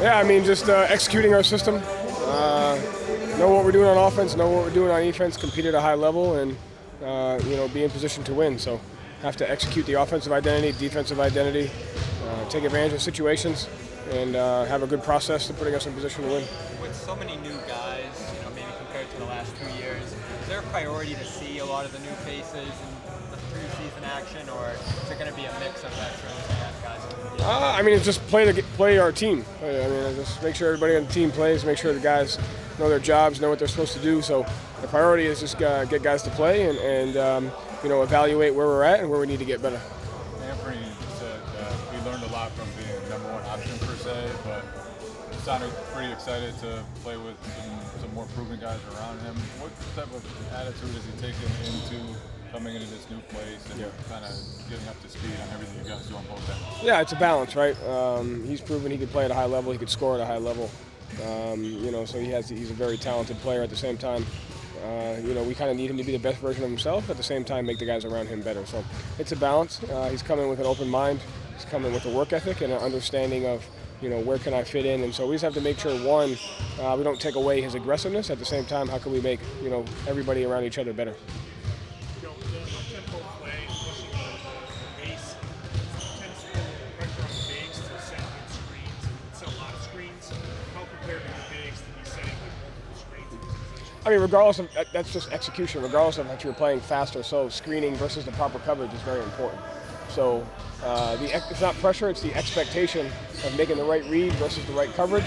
Yeah, I mean, just executing our system. Know what we're doing on offense, know what we're doing on defense, compete at a high level, and be in position to win. So, have to execute the offensive identity, defensive identity, take advantage of situations, and have a good process to putting us in position to win. With so many new guys, maybe compared to the last 2 years, is there a priority to see a lot of the new faces in the preseason action, or is it going to be a mix of veterans and guys? I mean, it's just play our team. I mean, just make sure everybody on the team plays, make sure the guys know their jobs, know what they're supposed to do. So the priority is just get guys to play and evaluate where we're at and where we need to get better. Anthony said we learned a lot from being number one option per se, but he sounded pretty excited to play with some more proven guys around him. What type of attitude is he taking into coming into this new place and kind of getting up to speed on everything you guys do on both ends? Yeah, it's a balance, right? He's proven he could play at a high level, he could score at a high level. So he's a very talented player at the same time. We kind of need him to be the best version of himself, at the same time make the guys around him better. So it's a balance. He's coming with an open mind. He's coming with a work ethic and an understanding of, where can I fit in? And so we just have to make sure, one, we don't take away his aggressiveness. At the same time, how can we make, everybody around each other better? I mean, regardless of, that's just execution, regardless of if you're playing fast or slow, screening versus the proper coverage is very important. So it's not pressure, it's the expectation of making the right read versus the right coverage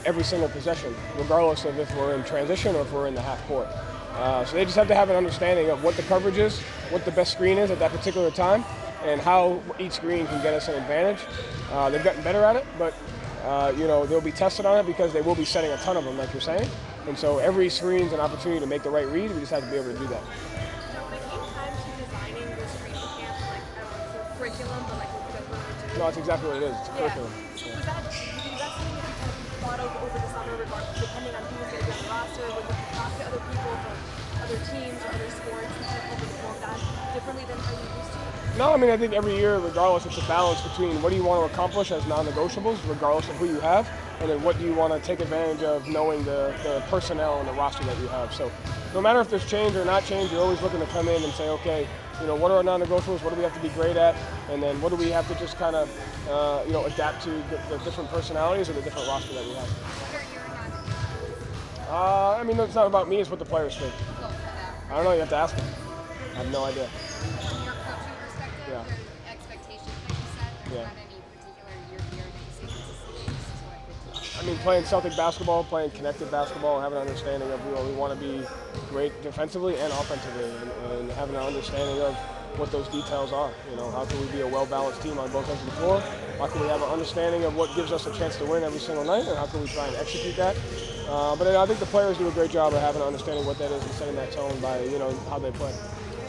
every single possession, regardless of if we're in transition or if we're in the half court. So they just have to have an understanding of what the coverage is, what the best screen is at that particular time, and how each screen can get us an advantage. They've gotten better at it, but they'll be tested on it because they will be setting a ton of them, like you're saying. And so every screen's an opportunity to make the right read. We just have to be able to do that. No, that's exactly what it is. It's a curriculum. Was that something that you kind of thought of over the summer, depending on who was going to be on the roster? Would you talk to other people from other teams or other sports that you able to form that differently than how you used to? No, I mean, I think every year, regardless, it's a balance between what do you want to accomplish as non-negotiables, regardless of who you have, and then what do you want to take advantage of knowing the personnel and the roster that you have. So no matter if there's change or not change, you're always looking to come in and say, okay, what are our non-negotiables, what do we have to be great at, and then what do we have to just kind of, adapt to the different personalities or the different roster that we have. I mean, it's not about me, it's what the players think. I don't know, you have to ask them. I have no idea. From your coaching perspective, Yeah. your expectations that you set, have you Yeah. had any particular year that you say this is what I could do? I mean, playing Celtic basketball, playing connected basketball, and having an understanding of, we want to be great defensively and offensively, and having an understanding of what those details are. How can we be a well-balanced team on both ends of the floor? How can we have an understanding of what gives us a chance to win every single night, and how can we try and execute that? But I think the players do a great job of having an understanding what that is and setting that tone by, how they play.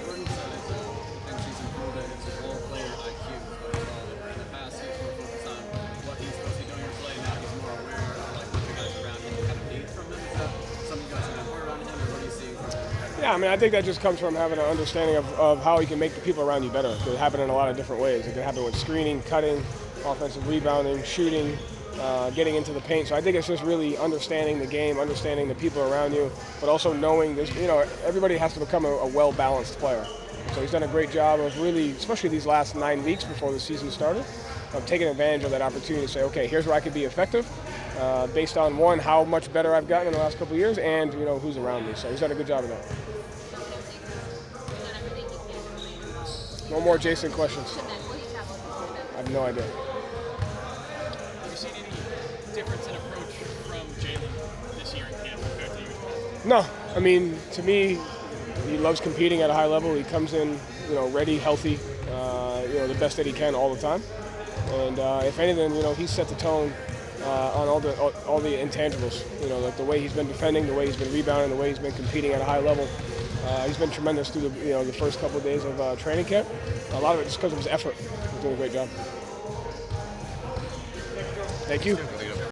Jordan said I think she's improved at his role player IQ overall. In the past, he was more focused on what he's supposed to be doing in play. Now he's more aware of what the guys around him kind of need from him. Is that something you guys have more around him, or what are you seeing from him? Yeah, I mean, I think that just comes from having an understanding of how you can make the people around you better. It can happen in a lot of different ways. It can happen with screening, cutting, offensive rebounding, shooting, getting into the paint. So I think it's just really understanding the game, understanding the people around you, but also knowing this, everybody has to become a well-balanced player. So he's done a great job of really, especially these last 9 weeks before the season started, of taking advantage of that opportunity to say, okay, here's where I could be effective, based on, one, how much better I've gotten in the last couple of years, and, who's around me. So he's done a good job of that. No more Jayson questions. I have no idea. Have you seen any difference in approach from Jalen this year in camp compared to years past? No, I mean, to me, he loves competing at a high level. He comes in, ready, healthy, the best that he can all the time. And if anything, he set the tone on all the intangibles. Like the way he's been defending, the way he's been rebounding, the way he's been competing at a high level. He's been tremendous through the first couple of days of training camp. A lot of it just because of his effort. He's doing a great job. Thank you.